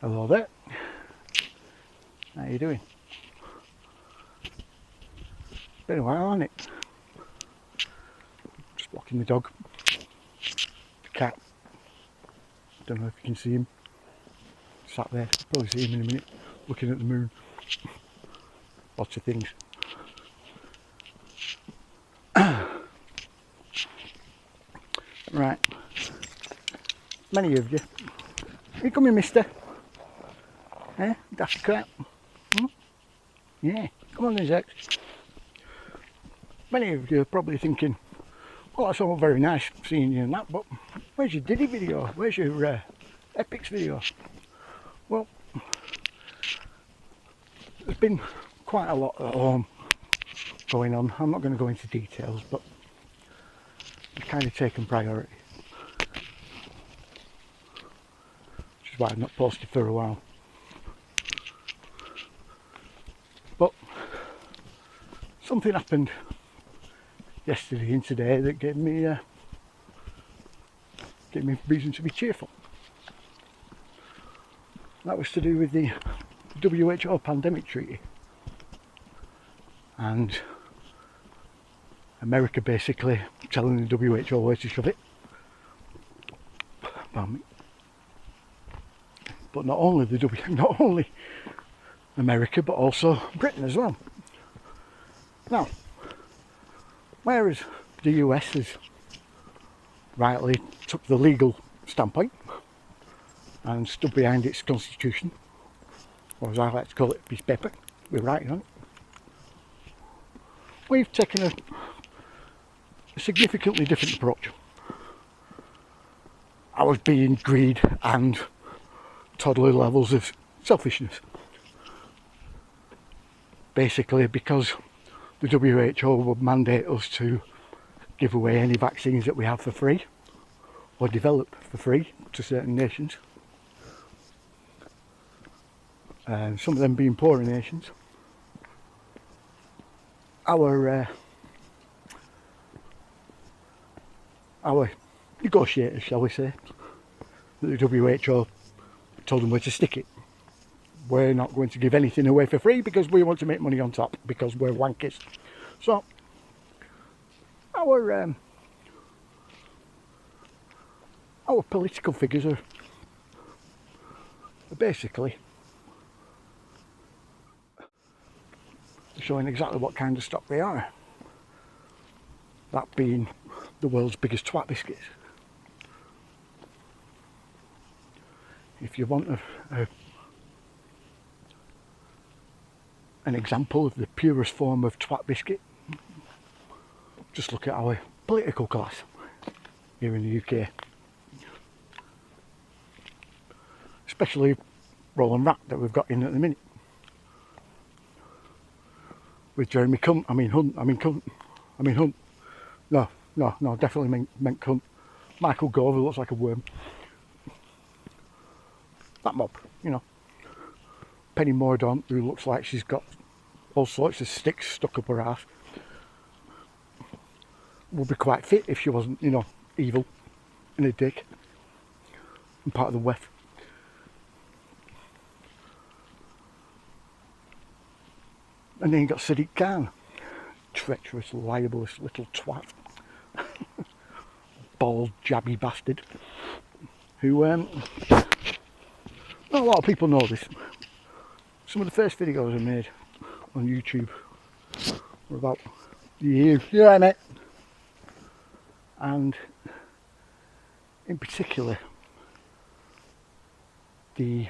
Hello there. How you doing? Been a while, hasn't it? Just walking the dog. The cat. Don't know if you can see him. Sat there. Probably see him in a minute. Looking at the moon. Lots of things. Right. Many of you. Are you coming, mister? Eh? Daft crap. Hmm? Yeah. Come on, Deus Ex. Many of you are probably thinking, well, that's all very nice seeing you and that, but where's your Diddy video? Where's your Epics video? Well, there's been quite a lot at home going on. I'm not going to go into details, but it's kind of taken priority. Which is why I've not posted for a while. But something happened yesterday and today that gave me reason to be cheerful. That was to do with the WHO pandemic treaty and America basically telling the WHO where to shove it. Pardon me. But not only America, but also Britain as well. Now, whereas the US has rightly took the legal standpoint and stood behind its constitution, or as I like to call it, piece of paper, we're writing on it, we've taken a significantly different approach. Ours being greed and toddler levels of selfishness. Basically because the WHO would mandate us to give away any vaccines that we have for free or develop for free to certain nations. Some of them being poorer nations. Our negotiators, shall we say, the WHO told them where to stick it. We're not going to give anything away for free because we want to make money on top, because we're wankers. So our political figures are basically showing exactly what kind of stock they are. That being the world's biggest twat biscuits. If you want an example of the purest form of twat biscuit, just look at our political class here in the UK. Especially Roland Rat that we've got in at the minute. With Jeremy Hunt. No, definitely meant Cunt. Michael Gove, who looks like a worm. That mob, you know. Penny Mordaunt, who looks like she's got all sorts of sticks stuck up her ass. Would be quite fit if she wasn't, you know, evil and a dick and part of the WEF. And then you got Sadiq Khan, treacherous, libelous little twat, bald, jabby bastard, who, not a lot of people know this. Some of the first videos I made on YouTube were about you right, mate? And in particular, the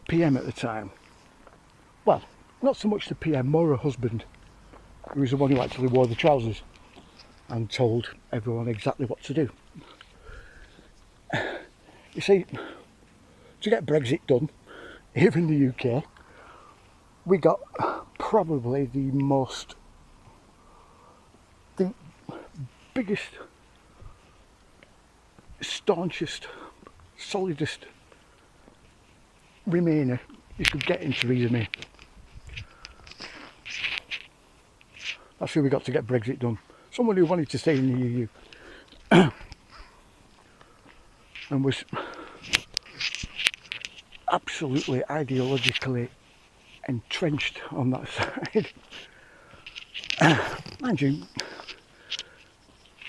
PM at the time. Well, not so much the PM, more her husband, who was the one who actually wore the trousers and told everyone exactly what to do. You see, to get Brexit done here in the UK, we got probably the biggest, staunchest, solidest Remainer you could get in Theresa May. That's who we got to get Brexit done. Someone who wanted to stay in the EU and was absolutely ideologically entrenched on that side. Mind you,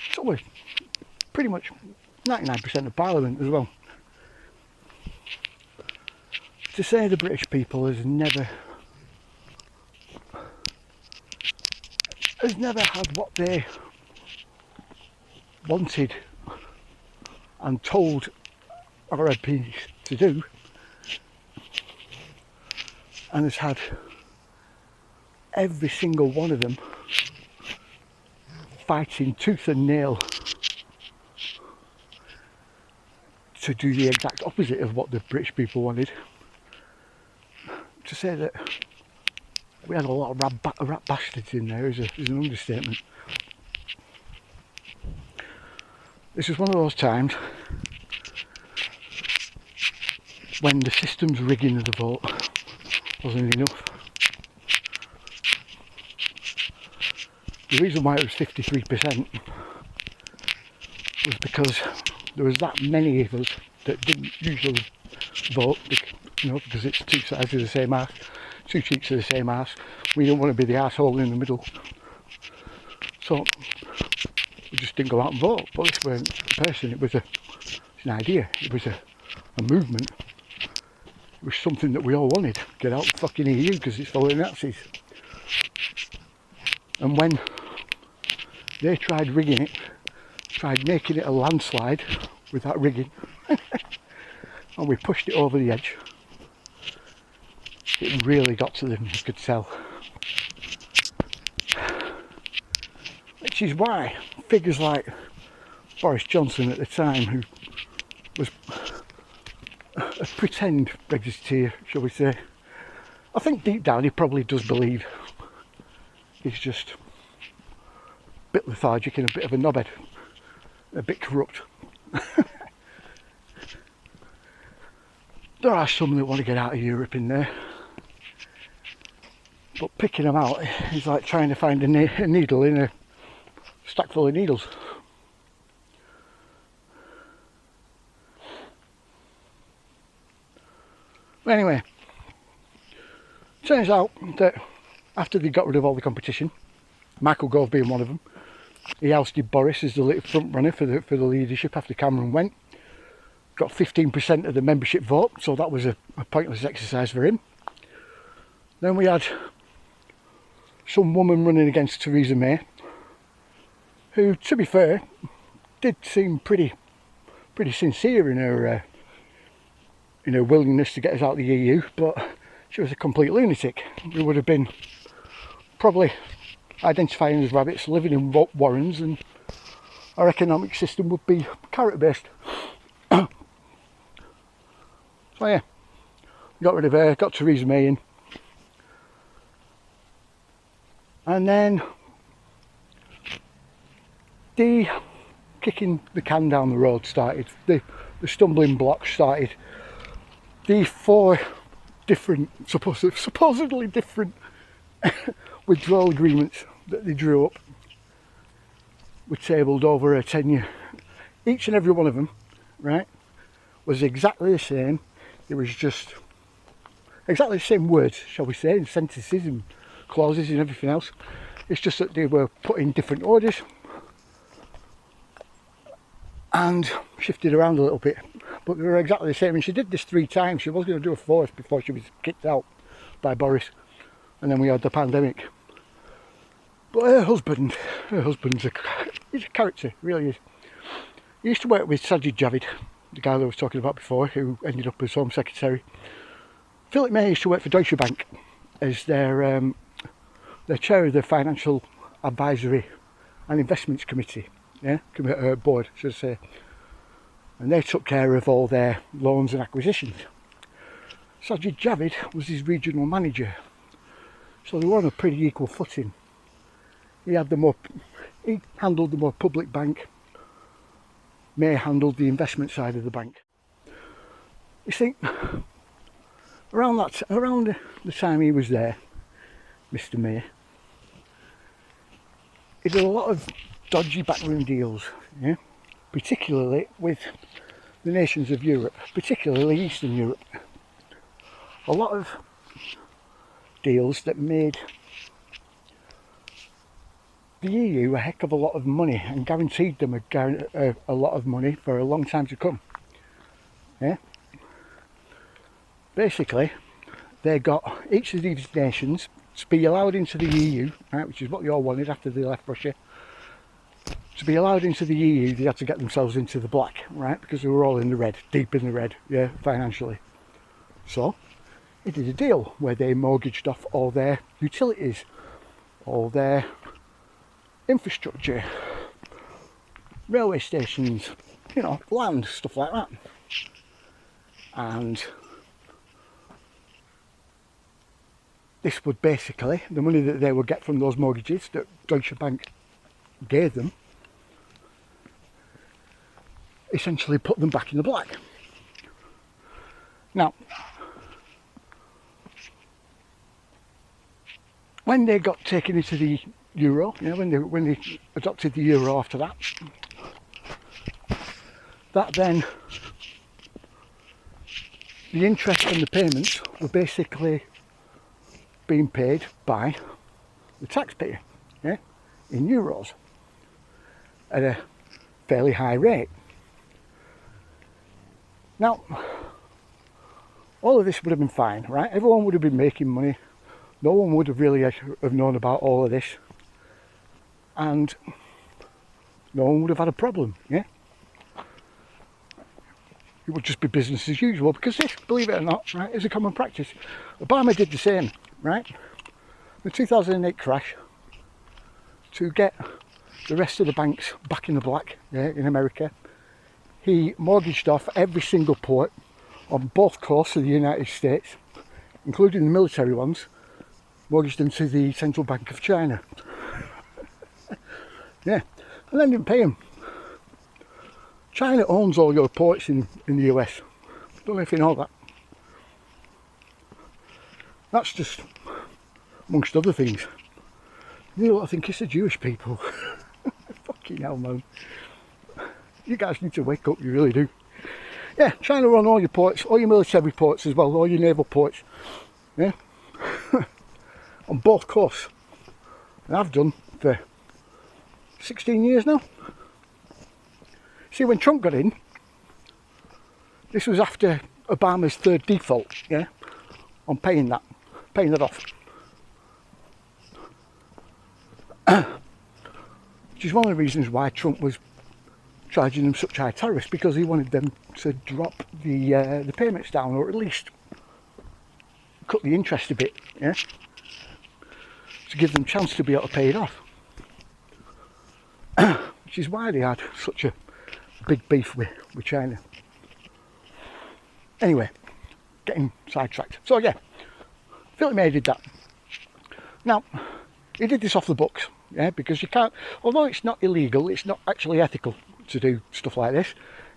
it's always pretty much 99% of Parliament as well. To say the British people has never had what they wanted and told our MPs to do, and has had every single one of them fighting tooth and nail to do the exact opposite of what the British people wanted. To say that we had a lot of rat bastards in there is an understatement. This is one of those times when the system's rigging of the vote wasn't enough. The reason why it was 53% was because there was that many of us that didn't usually vote, you know, because it's two sides of the same arse, two cheeks of the same arse. We don't want to be the arsehole in the middle. So we just didn't go out and vote. But this weren't a person, it's an idea, it was a movement. It was something that we all wanted. Get out of the fucking EU because it's full of Nazis. And when they tried rigging it, tried making it a landslide without rigging, and we pushed it over the edge, it really got to them, you could tell. Which is why figures like Boris Johnson at the time, who was a pretend Brexiteer, shall we say, I think deep down he probably does believe he's just a bit lethargic and a bit of a knobhead, a bit corrupt. There are some that want to get out of Europe in there, but picking them out is like trying to find a needle in a stack full of needles. But anyway, turns out that after they got rid of all the competition, Michael Gove being one of them, he ousted Boris as the front runner for the leadership after Cameron went. Got 15% of the membership vote, so that was a pointless exercise for him. Then we had some woman running against Theresa May, who, to be fair, did seem pretty sincere in her willingness to get us out of the EU, but she was a complete lunatic. We would have been probably identifying as rabbits, living in warrens, and our economic system would be carrot based. So yeah, got rid of her, got Theresa May in, and then the kicking the can down the road started. The stumbling blocks started. The 4 different, supposedly different withdrawal agreements that they drew up were tabled over a tenure. Each and every one of them, right, was exactly the same. It was just exactly the same words, shall we say, and sentences and clauses and everything else. It's just that they were put in different orders and shifted around a little bit, but they were exactly the same. And she did this 3 times. She was going to do a 4th before she was kicked out by Boris, and then we had the pandemic. But her husband's he's a character, really is. He used to work with Sajid Javid, the guy that I was talking about before, who ended up as Home Secretary. Philip May used to work for Deutsche Bank as their chair of the Financial Advisory and Investments Committee, board, should I say. And they took care of all their loans and acquisitions. Sajid Javid was his regional manager, so they were on a pretty equal footing. He handled the more public bank. May handled the investment side of the bank. You see, around the time he was there, Mr. May, he did a lot of dodgy backroom deals, yeah? Particularly with the nations of Europe, particularly Eastern Europe. a lot of deals that made the EU a heck of a lot of money and guaranteed them a lot of money for a long time to come. Yeah. Basically, they got each of these nations to be allowed into the EU, right, which is what they all wanted after they left Russia. To be allowed into the EU, they had to get themselves into the black, right, because they were all in the red, deep in the red, yeah, financially. So, they did a deal where they mortgaged off all their utilities, all their infrastructure, railway stations, you know, land, stuff like that. And this would basically, the money that they would get from those mortgages that Deutsche Bank gave them, essentially put them back in the black. Now, when they got taken into the euro, you know, when they adopted the euro after that, that then, the interest and the payments were basically being paid by the taxpayer, yeah, in euros at a fairly high rate. Now, all of this would have been fine, right? Everyone would have been making money. No one would have really have known about all of this, and no one would have had a problem, yeah? It would just be business as usual, because this, believe it or not, right, is a common practice. Obama did the same, right? The 2008 crash, to get the rest of the banks back in the black, yeah, in America, he mortgaged off every single port on both coasts of the United States, including the military ones, mortgaged them to the Central Bank of China. Yeah, and then didn't pay them. China owns all your ports in the US. Don't know if you know that. That's just amongst other things. You know what I think? It's the Jewish people. Fucking hell, man. You guys need to wake up, you really do. Yeah, China run all your ports, all your military ports as well, all your naval ports. Yeah. On both coasts. And I've done for 16 years now. See, when Trump got in, this was after Obama's third default, yeah, on paying that off. Which is one of the reasons why Trump was charging them such high tariffs, because he wanted them to drop the payments down, or at least cut the interest a bit, yeah, to give them a chance to be able to pay it off. Which is why they had such a big beef with China. Anyway, getting sidetracked. So yeah, Philip May did that. Now, he did this off the books, yeah, because you can't, although it's not illegal, it's not actually ethical to do stuff like this,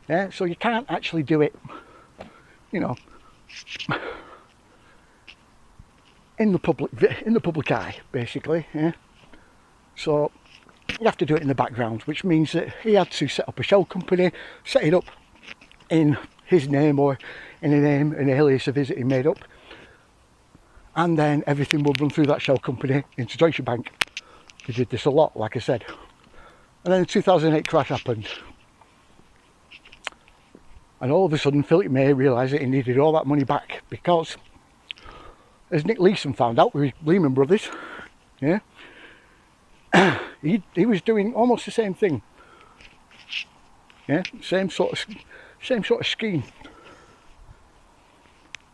yeah, so you can't actually do it, you know, in the public eye, basically, yeah. So you have to do it in the background, which means that he had to set up a shell company, set it up in his name or in a name, an alias of his that he made up, and then everything would run through that shell company into Deutsche Bank. He did this a lot, like I said. And then the 2008 crash happened. And all of a sudden, Philip May realised that he needed all that money back, because, as Nick Leeson found out with Lehman Brothers, yeah, he was doing almost the same thing. Yeah, same sort of scheme.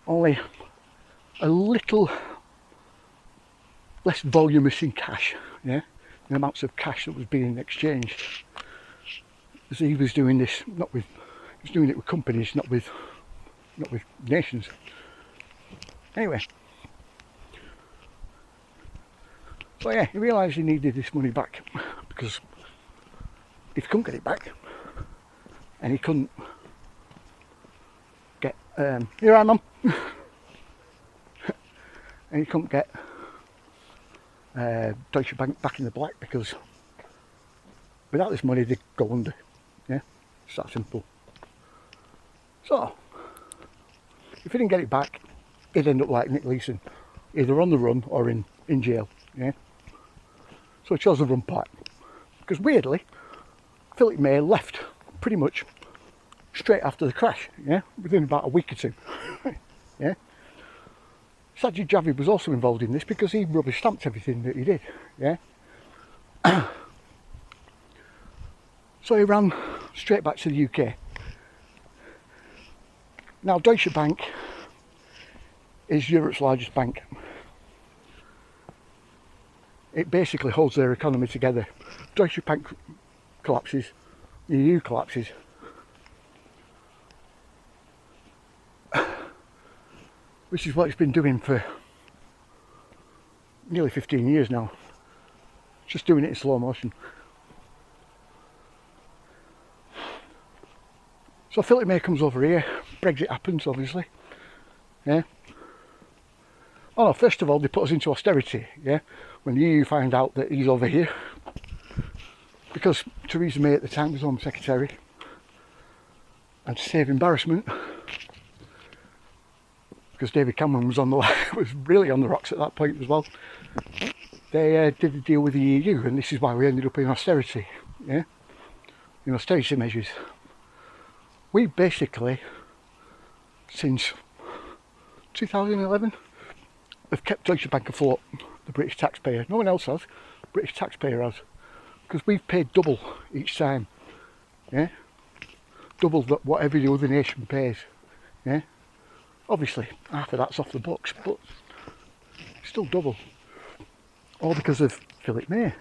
Only a little less voluminous in cash, yeah, the amounts of cash that was being exchanged. As he was doing this, he was doing it with companies, not with nations. Anyway, so yeah, he realised he needed this money back, because if he couldn't get it back, and he couldn't get here I am, Mum. And he couldn't get Deutsche Bank back in the black, because without this money they'd go under. Yeah, it's that simple. So if he didn't get it back, he'd end up like Nick Leeson, either on the run or in jail. Yeah. So he chose the run part. Because weirdly, Philip May left pretty much straight after the crash, yeah, within about a week or two. Yeah. Sajid Javid was also involved in this because he rubber stamped everything that he did. Yeah. So he ran straight back to the UK. Now Deutsche Bank is Europe's largest bank. It basically holds their economy together. Deutsche Bank collapses, the EU collapses. Which is what it's been doing for nearly 15 years now. Just doing it in slow motion. So Philip May comes over here, Brexit happens obviously. Yeah. Oh no, first of all they put us into austerity, yeah, when the EU find out that he's over here. Because Theresa May at the time was Home Secretary. And to save embarrassment, because David Cameron was was really on the rocks at that point as well, they did a deal with the EU, and this is why we ended up in austerity, yeah, in austerity measures. We basically, since 2011, have kept Deutsche Bank afloat, the British taxpayer. No one else has, British taxpayer has, because we've paid double each time, yeah, double whatever the other nation pays, yeah. Obviously, half of that's off the books, but still double. All because of Philip May.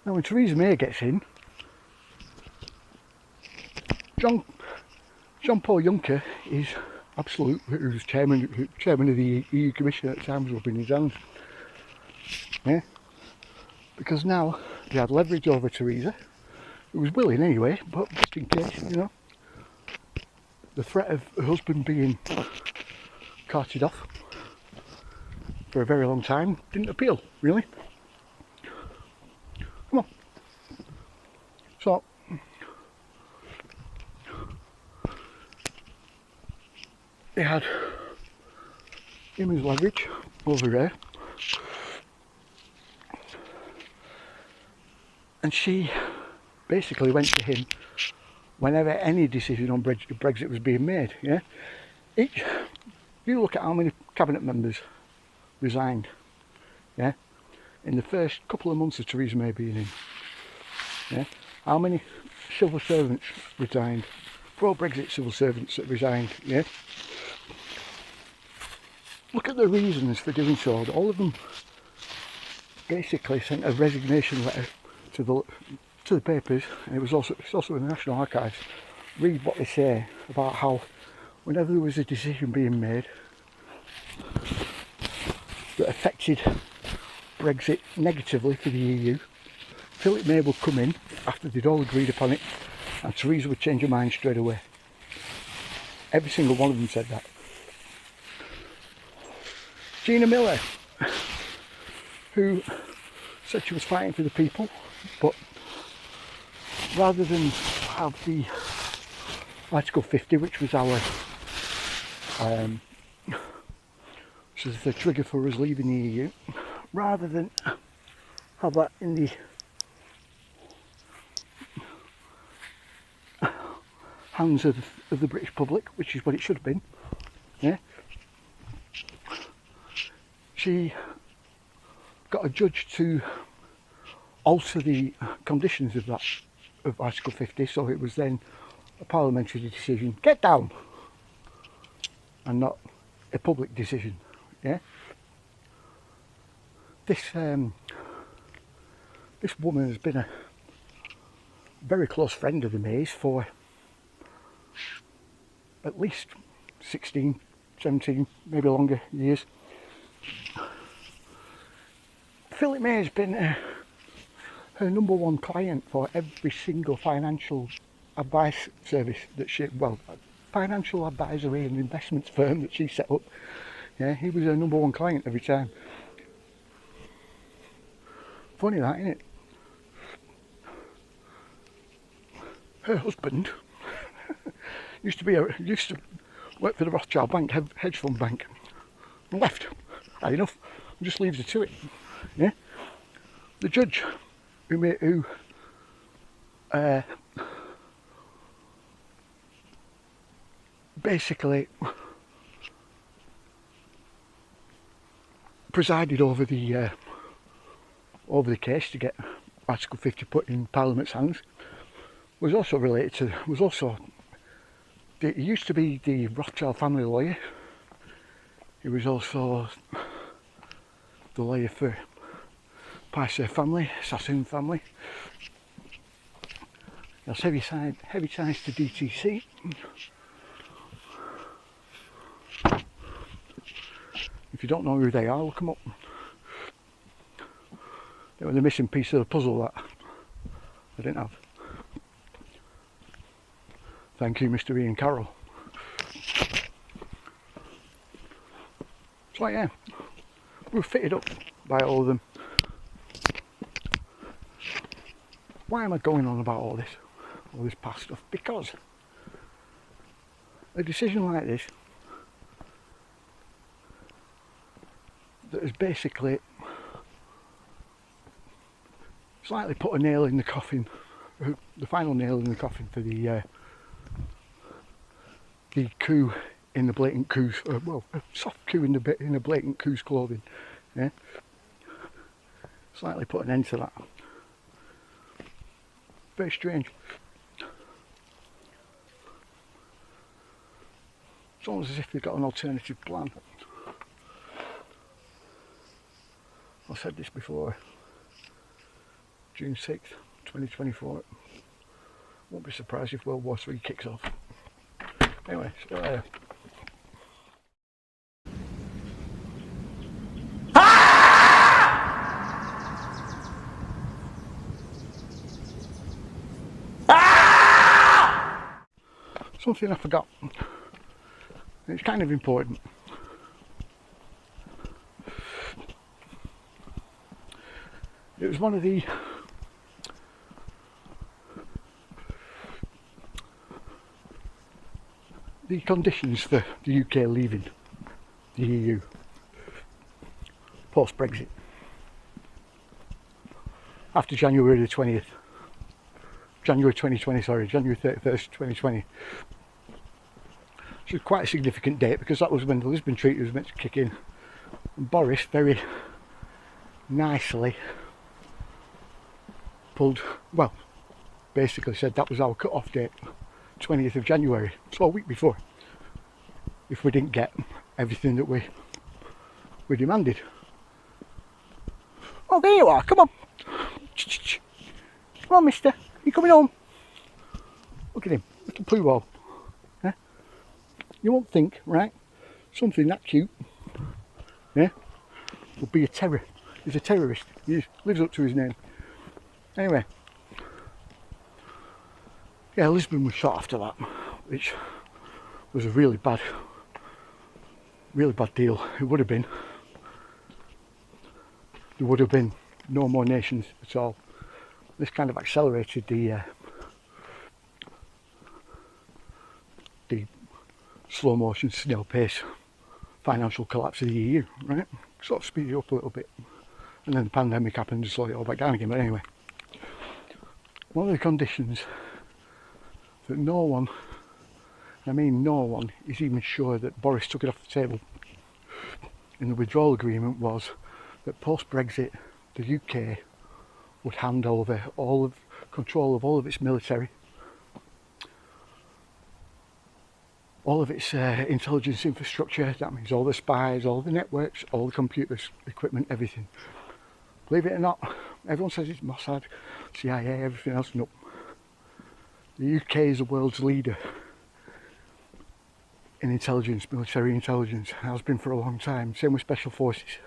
Now, when Theresa May gets in, Jean-Paul Juncker is absolute, who's chairman of the EU Commission at the time, was rubbing his hands. Yeah? Because now they had leverage over Theresa, who was willing anyway, but just in case, you know. The threat of her husband being carted off for a very long time didn't appeal, really. Come on. So, they had him as leverage over there. And she basically went to him whenever any decision on Brexit was being made, yeah. You look at how many cabinet members resigned, yeah, in the first couple of months of Theresa May being in, yeah. How many civil servants resigned, pro-Brexit civil servants that resigned, yeah. Look at the reasons for doing so. All of them basically sent a resignation letter to the papers, and it's also in the National Archives. Read what they say about how whenever there was a decision being made that affected Brexit negatively for the EU, Philip May would come in after they'd all agreed upon it, and Theresa would change her mind straight away. Every single one of them said that. Gina Miller, who said she was fighting for the people, but rather than have the Article 50, which was our which was the trigger for us leaving the EU, rather than have that in the hands of the British public, which is what it should have been, yeah, she got a judge to alter the conditions of that, of Article 50, so it was then a parliamentary decision, get down, and not a public decision, yeah. This woman has been a very close friend of the Mays for at least 16, 17, maybe longer years. Philip May has been her number one client for every single financial advice service that she, well, financial advisory and investments firm that she set up. Yeah, he was her number one client every time. Funny that, isn't it? Her husband used to worked for the Rothschild Bank, hedge fund bank, and left. Had enough, and just leaves her to it. Yeah. The judge who basically presided over the case to get Article 50 put in Parliament's hands, was also related to, he used to be the Rothschild family lawyer. He was also the lawyer for Picer family, Sassoon family. He has heavy ties to DTC. If you don't know who they are, look them up. They were the missing piece of the puzzle that I didn't have. Thank you, Mr. Ian Carroll. So yeah, we were fitted up by all of them. Why am I going on about all this past stuff? Because a decision like this that has basically slightly put a nail in the coffin, the final nail in the coffin for the coup in the blatant coup's, well, a soft coup in a blatant coup's clothing. Yeah, slightly put an end to that. Very strange. It's almost as if they've got an alternative plan. I've said this before. June 6th, 2024. Won't be surprised if World War III kicks off. Anyway, see you later. Something I forgot. It's kind of important. It was one of the conditions for the UK leaving the EU post Brexit after January the 20th. January 2020, sorry, January 31st, 2020. Which was quite a significant date because that was when the Lisbon Treaty was meant to kick in. And Boris very nicely pulled, well, basically said that was our cut-off date, 20th of January, so a week before, if we didn't get everything that we demanded. Oh, there you are, come on. Come on, mister, you coming home? Look at him, little poo ball. Yeah? You won't think, right, something that cute, yeah, would be a terror. He's a terrorist, he lives up to his name. Anyway, yeah, Lisbon was shot after that, which was a really bad deal. It would have been. There would have been no more nations at all. This kind of accelerated the slow motion, snail pace financial collapse of the EU, right? Sort of speed it up a little bit. And then the pandemic happened to slow it all back down again. But anyway, one of the conditions that no one, I mean no one, is even sure that Boris took it off the table in the withdrawal agreement was that post-Brexit the UK would hand over all of control of all of its military, all of its intelligence infrastructure, that means all the spies, all the networks, all the computers, equipment, everything. Believe it or not, everyone says it's Mossad, CIA, everything else. Nope. The UK is the world's leader in intelligence, military intelligence, has been for a long time. Same with special forces.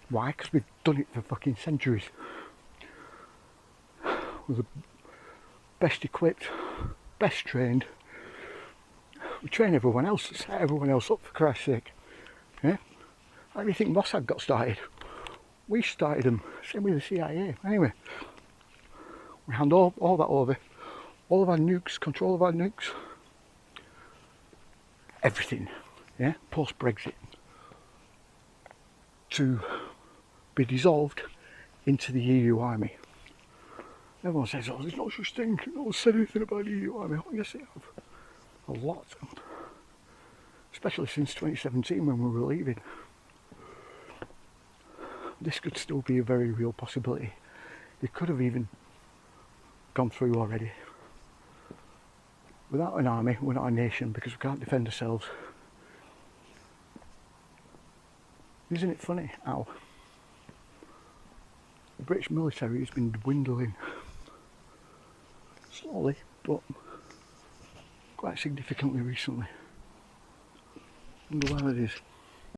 Why? Because we've done it for fucking centuries. We're the best equipped, best trained. We train everyone else, set everyone else up, for Christ's sake. Yeah? How do you think Mossad got started? We started them, same with the CIA. Anyway, we hand all that over, all of our nukes, control of our nukes, everything, yeah, post-Brexit, to be dissolved into the EU army. Everyone says, oh, there's no such thing, no one said anything about the EU army. Oh, yes, they have. A lot. Especially since 2017 when we were leaving. This could still be a very real possibility. It could have even gone through already. Without an army, we're not a nation because we can't defend ourselves. Isn't it funny how the British military has been dwindling slowly, but quite significantly recently? I wonder why that is.